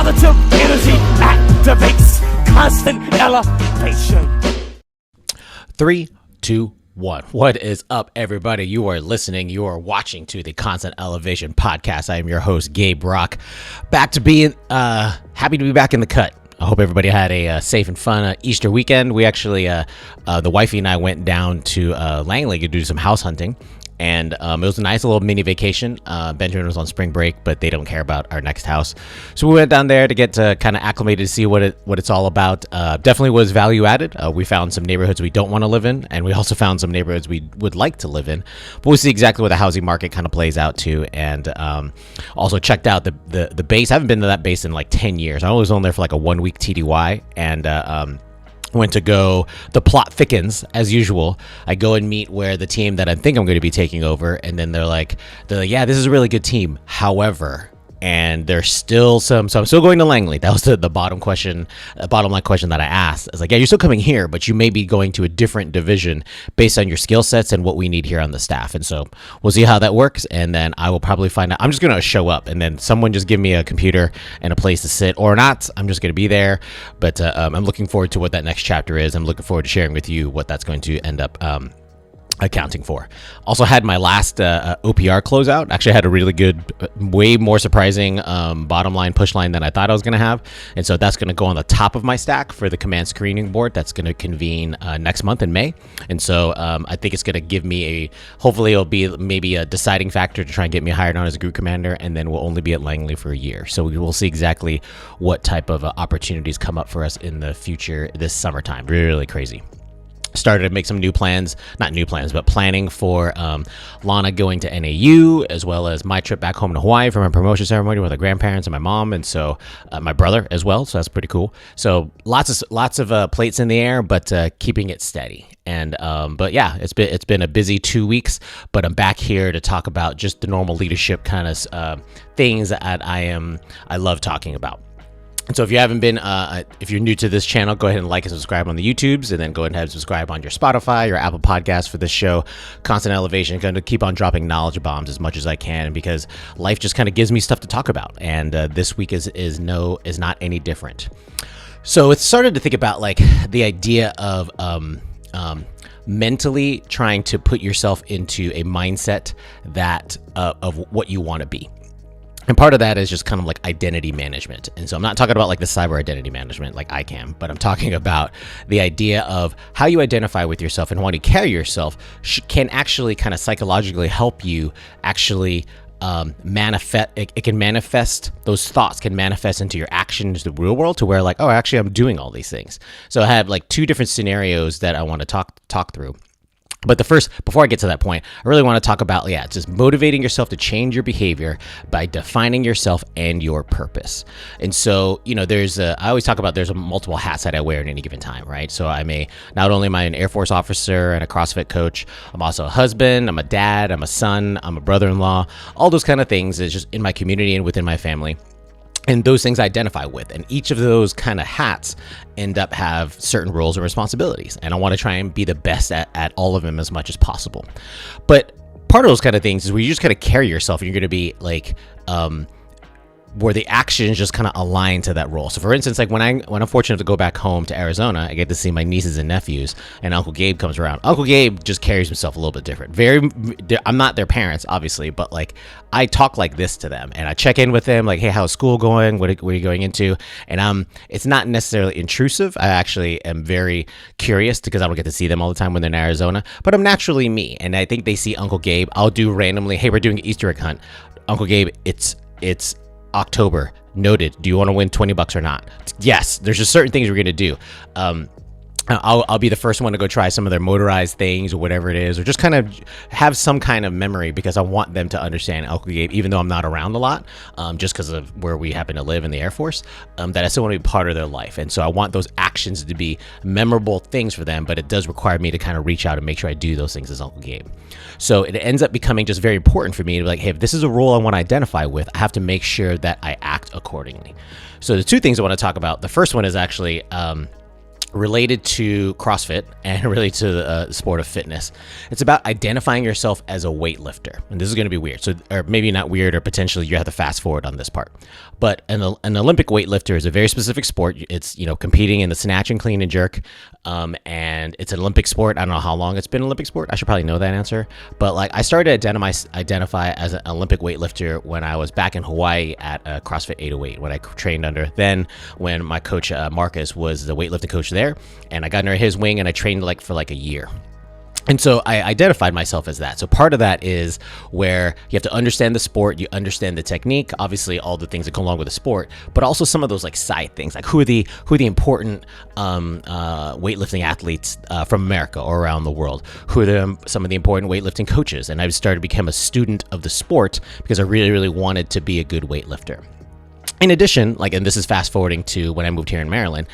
Positive energy activates constant elevation. 3, 2, 1. What is up, everybody? You are watching to the Constant Elevation podcast. I am your host, Gabe Brock. Happy to be back in the cut. I hope everybody had a safe and fun Easter weekend. We actually, the wifey and I went down to Langley to do some house hunting. And it was a nice little mini vacation. Benjamin was on spring break, but they don't care about our next house. So we went down there to get to kind of acclimated to see what it's all about. Definitely was value added. We found some neighborhoods we don't want to live in, and we also found some neighborhoods we would like to live in. But we'll see exactly what the housing market kind of plays out to. And also checked out the base. I haven't been to that base in like 10 years. I was on there for like a 1 week TDY, and went to go, the plot thickens as usual. I go and meet where the team that I think I'm going to be taking over, and then they're like, yeah, this is a really good team. However, and there's still so I'm still going to Langley. That was the bottom line question that I asked. I was like, yeah, you're still coming here, but you may be going to a different division based on your skill sets and what we need here on the staff. And so we'll see how that works. And then I will probably find out. I'm just going to show up, and then someone just give me a computer and a place to sit, or not. I'm just going to be there. But I'm looking forward to what that next chapter is. I'm looking forward to sharing with you what that's going to end up accounting for. Also had my last OPR closeout. Actually had a really good, way more surprising bottom line push line than I thought I was going to have. And so that's going to go on the top of my stack for the command screening board that's going to convene next month in May. And so I think it's going to give me hopefully it'll be maybe a deciding factor to try and get me hired on as a group commander, and then we'll only be at Langley for a year. So we will see exactly what type of opportunities come up for us in the future this summertime. Really crazy. Started to make some but planning for Lana going to NAU, as well as my trip back home to Hawaii for my promotion ceremony with my grandparents and my mom, and so my brother as well. So that's pretty cool. So lots of plates in the air, but keeping it steady. And but yeah, it's been a busy 2 weeks, but I'm back here to talk about just the normal leadership kind of things that I love talking about. And so if you haven't been, if you're new to this channel, go ahead and like and subscribe on the YouTubes, and then go ahead and subscribe on your Spotify, your Apple Podcasts for this show. Constant Elevation, going to keep on dropping knowledge bombs as much as I can, because life just kind of gives me stuff to talk about. And this week is not any different. So it started to think about like the idea of mentally trying to put yourself into a mindset that of what you want to be. And part of that is just kind of like identity management. And so I'm not talking about like the cyber identity management like I can, but I'm talking about the idea of how you identify with yourself and how you carry yourself can actually kind of psychologically help you actually manifest. It can manifest, those thoughts can manifest into your action, into the real world, to where like, oh, actually I'm doing all these things. So I have like two different scenarios that I want to talk through. But before I get to that point, I really want to talk about, just motivating yourself to change your behavior by defining yourself and your purpose. And so, I always talk about there's multiple hats that I wear at any given time, right? So not only am I an Air Force officer and a CrossFit coach, I'm also a husband, I'm a dad, I'm a son, I'm a brother-in-law, all those kind of things is just in my community and within my family. And those things I identify with, and each of those kind of hats end up have certain roles and responsibilities. And I want to try and be the best at all of them as much as possible. But part of those kind of things is where you just kind of carry yourself, and you're going to be like, where the actions just kind of align to that role. So for instance, like when I'm fortunate to go back home to Arizona, I get to see my nieces and nephews, and Uncle Gabe comes around. Uncle Gabe just carries himself a little bit different. I'm not their parents, obviously, but like I talk like this to them, and I check in with them, like, hey, how's school going? What are you going into? And it's not necessarily intrusive. I actually am very curious because I don't get to see them all the time when they're in Arizona, but I'm naturally me. And I think they see Uncle Gabe. I'll do randomly, hey, we're doing an Easter egg hunt. Uncle Gabe, it's October. Noted. Do you want to win $20 or not? Yes. There's just certain things we're going to do. I'll be the first one to go try some of their motorized things or whatever it is, or just kind of have some kind of memory, because I want them to understand Uncle Gabe, even though I'm not around a lot, just because of where we happen to live in the Air Force, that I still want to be part of their life. And so I want those actions to be memorable things for them, but it does require me to kind of reach out and make sure I do those things as Uncle Gabe. So it ends up becoming just very important for me to be like, hey, if this is a role I want to identify with, I have to make sure that I act accordingly. So the two things I want to talk about, the first one is actually, related to CrossFit and related to the sport of fitness. It's about identifying yourself as a weightlifter. And this is going to be weird. So, or maybe not weird, or potentially you have to fast forward on this part. But an Olympic weightlifter is a very specific sport. It's, competing in the snatch and clean and jerk. And it's an Olympic sport. I don't know how long it's been an Olympic sport. I should probably know that answer. But like, I started to identify as an Olympic weightlifter when I was back in Hawaii at CrossFit 808, when I trained under then, when my coach Marcus was the weightlifting coach there, and I got under his wing and I trained for a year. And so I identified myself as that. So part of that is where you have to understand the sport, you understand the technique, obviously all the things that go along with the sport, but also some of those side things, like who are the important weightlifting athletes from America or around the world, who are some of the important weightlifting coaches. And I started to become a student of the sport because I really, really wanted to be a good weightlifter. In addition, and this is fast forwarding to when I moved here in Maryland,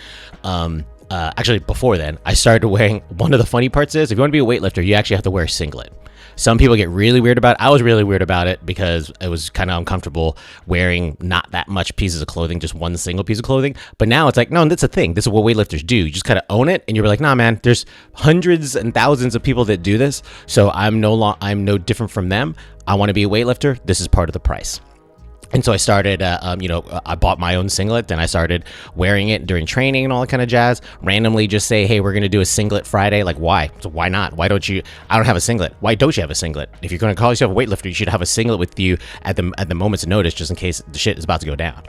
actually before then, I started wearing, one of the funny parts is, if you want to be a weightlifter, you actually have to wear a singlet. Some people get really weird about it. I was really weird about it because it was kind of uncomfortable wearing not that much pieces of clothing, just one single piece of clothing. But now it's no, that's a thing. This is what weightlifters do. You just kind of own it, and you're like, nah, man, there's hundreds and thousands of people that do this. So I'm no different from them. I want to be a weightlifter. This is part of the price. And so I started, I bought my own singlet, then I started wearing it during training and all that kind of jazz. Randomly just say, hey, we're going to do a singlet Friday. Why? So why not? Why don't you? I don't have a singlet. Why don't you have a singlet? If you're going to call yourself a weightlifter, you should have a singlet with you at the moment's notice, just in case the shit is about to go down.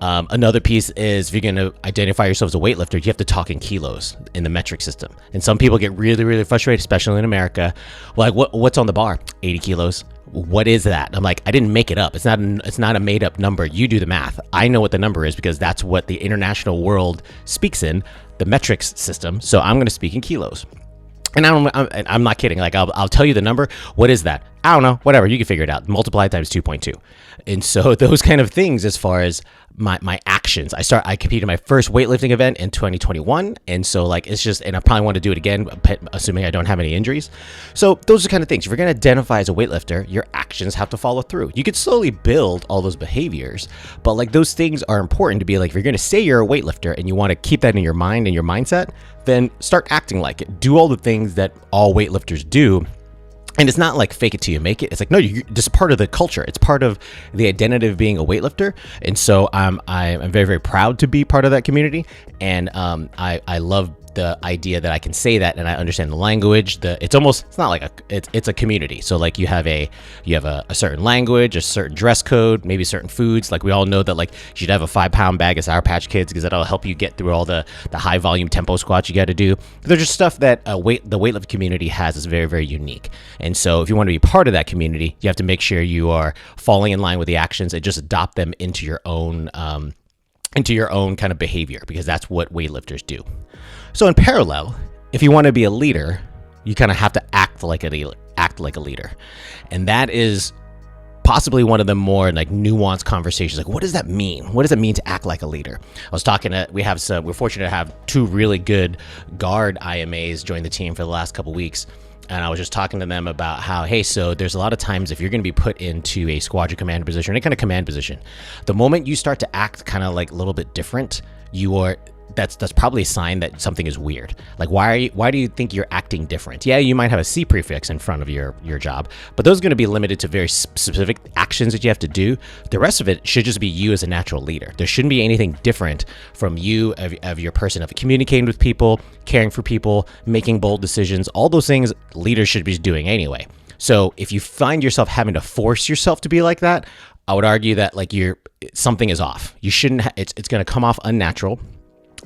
Another piece is, if you're going to identify yourself as a weightlifter, you have to talk in kilos in the metric system. And some people get really, really frustrated, especially in America. What's on the bar? 80 kilos. What is that? I'm like, I didn't make it up. It's not a made up number. You do the math. I know what the number is because that's what the international world speaks in, the metrics system. So I'm going to speak in kilos. And I'm not kidding. I'll tell you the number. What is that? I don't know. Whatever. You can figure it out. Multiply times 2.2. And so those kind of things, as far as my actions, I competed in my first weightlifting event in 2021. And so it's just, and I probably want to do it again, assuming I don't have any injuries. So those are kind of things. If you're going to identify as a weightlifter, your actions have to follow through. You could slowly build all those behaviors, but those things are important to be if you're going to say you're a weightlifter and you want to keep that in your mind and your mindset, then start acting like it. Do all the things that all weightlifters do. And it's not fake it till you make it. It's no, you're just part of the culture. It's part of the identity of being a weightlifter. And so I'm very, very proud to be part of that community. And I love the idea that I can say that and I understand the language. It's a community. So you have a certain language, a certain dress code, maybe certain foods. We all know that you should have a 5-pound bag of Sour Patch Kids because that'll help you get through all the high volume tempo squats you got to do. There's just stuff that the weightlifting community has is very, very unique. And so if you want to be part of that community, you have to make sure you are falling in line with the actions and just adopt them into your own kind of behavior, because that's what weightlifters do. So in parallel, if you want to be a leader, you kind of have to act like a leader. And that is possibly one of the more nuanced conversations. What does that mean? What does it mean to act like a leader? I was talking to, we're fortunate to have 2 really good guard IMAs join the team for the last couple weeks. And I was just talking to them about how, hey, so there's a lot of times if you're going to be put into a squadron commander position, any kind of command position, the moment you start to act kind of a little bit different, that's probably a sign that something is weird. Why do you think you're acting different? Yeah, you might have a C prefix in front of your job, but those are going to be limited to very specific actions that you have to do. The rest of it should just be you as a natural leader. There shouldn't be anything different from you of your person of communicating with people, caring for people, making bold decisions. All those things leaders should be doing anyway. So if you find yourself having to force yourself to be like that, I would argue that something is off. You shouldn't. It's going to come off unnatural.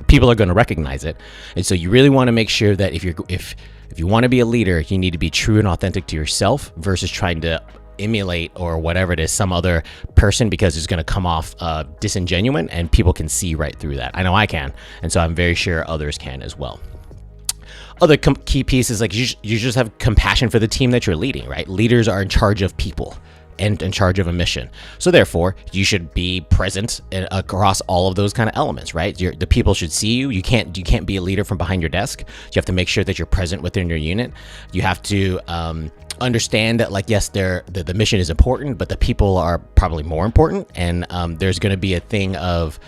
People are going to recognize it. And so you really want to make sure that if you want to be a leader, you need to be true and authentic to yourself versus trying to emulate or whatever it is, some other person, because it's going to come off disingenuine and people can see right through that. I know I can. And so I'm very sure others can as well. Other key pieces, you just have compassion for the team that you're leading, right? Leaders are in charge of people and in charge of a mission. So therefore, you should be present across all of those kind of elements, right? The people should see you. You can't be a leader from behind your desk. You have to make sure that you're present within your unit. You have to understand that yes, the mission is important, but the people are probably more important. And there's going to be a thing of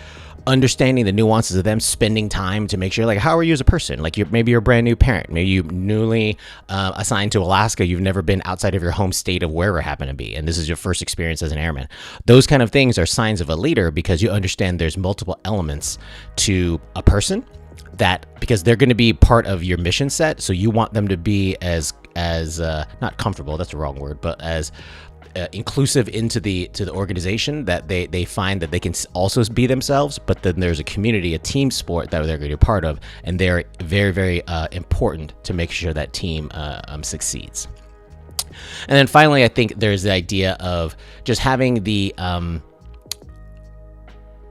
understanding the nuances of them, spending time to make sure, like, how are you as a person? Like, maybe you're a brand new parent, maybe you newly assigned to Alaska, you've never been outside of your home state of wherever it happened to be, and this is your first experience as an airman. Those kind of things are signs of a leader, because you understand there's multiple elements to a person, that because they're going to be part of your mission set, so you want them to be as not comfortable, that's the wrong word, but as inclusive to the organization, that they find that they can also be themselves, but then there's a community, a team sport that they're going to be a part of, and they're very, very important to make sure that team succeeds. And then finally, I think there's the idea of just having the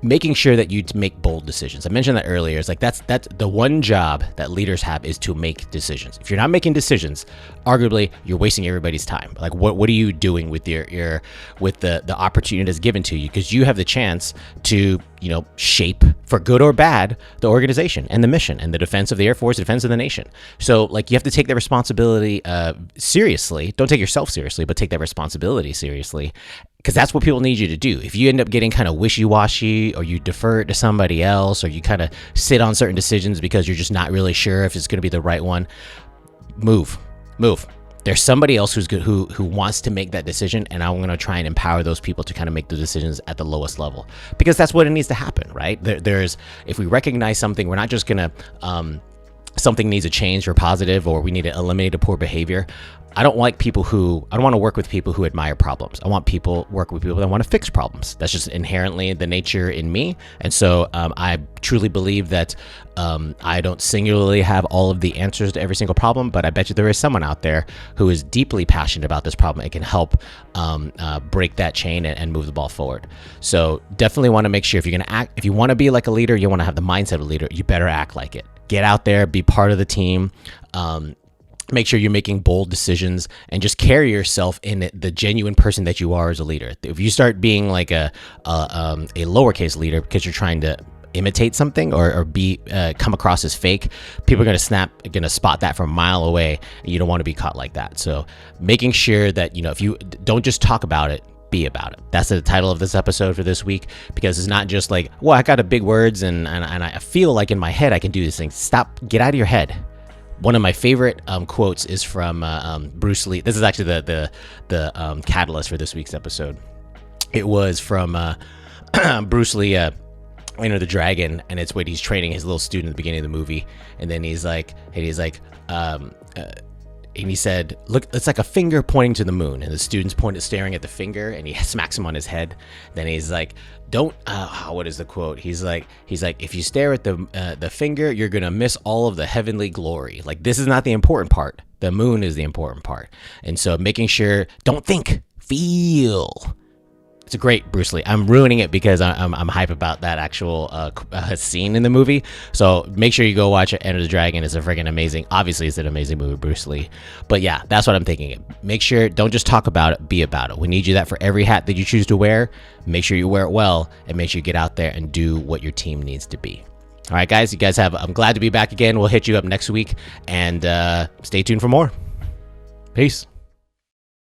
making sure that you make bold decisions. I mentioned that earlier. It's like that's the one job that leaders have, is to make decisions. If you're not making decisions, arguably you're wasting everybody's time. Like, what are you doing with your with the opportunity that's given to you? Because you have the chance to, shape, for good or bad, the organization and the mission and the defense of the Air Force, the defense of the nation. So, like, you have to take that responsibility seriously. Don't take yourself seriously, but take that responsibility seriously, because that's what people need you to do. If you end up getting kind of wishy-washy, or you defer it to somebody else, or you kind of sit on certain decisions because you're just not really sure if it's going to be the right one, move. There's somebody else who's good, who wants to make that decision, and I'm going to try and empower those people to kind of make the decisions at the lowest level, because that's what it needs to happen, right? If we recognize something, we're not just going to something needs a change or positive, or we need to eliminate a poor behavior. I don't want to work with people who admire problems. I want work with people that want to fix problems. That's just inherently the nature in me. And so I truly believe that I don't singularly have all of the answers to every single problem, but I bet you there is someone out there who is deeply passionate about this problem and can help break that chain and move the ball forward. So definitely want to make sure, if you're going to act, if you want to be like a leader, you want to have the mindset of a leader, you better act like it. Get out there, be part of the team. Make sure you're making bold decisions, and just carry yourself in the genuine person that you are as a leader. If you start being like a lowercase leader because you're trying to imitate something or come across as fake, people are going to spot that from a mile away, and you don't want to be caught like that. So making sure that, if you don't just talk about it, be about it. That's the title of this episode for this week, because it's not just like, well, I got the big words and I feel like in my head I can do these things. Stop, get out of your head. One of my favorite quotes is from Bruce Lee. This is actually the catalyst for this week's episode. It was from Bruce Lee, Enter the Dragon, and it's when he's training his little student at the beginning of the movie, and then he's like, and he said, look, it's like a finger pointing to the moon, and the student's staring at the finger, and he smacks him on his head. Then he's like, what is the quote? He's like, if you stare at the finger, you're going to miss all of the heavenly glory. Like, this is not the important part. The moon is the important part. And so making sure, don't think, feel. It's a great Bruce Lee. I'm ruining it because I'm hype about that actual scene in the movie. So make sure you go watch it. Enter the Dragon is a freaking amazing. Obviously, it's an amazing movie, Bruce Lee. But yeah, that's what I'm thinking. Make sure, don't just talk about it, be about it. We need you that for every hat that you choose to wear. Make sure you wear it well, and make sure you get out there and do what your team needs to be. All right, guys. I'm glad to be back again. We'll hit you up next week, and stay tuned for more. Peace.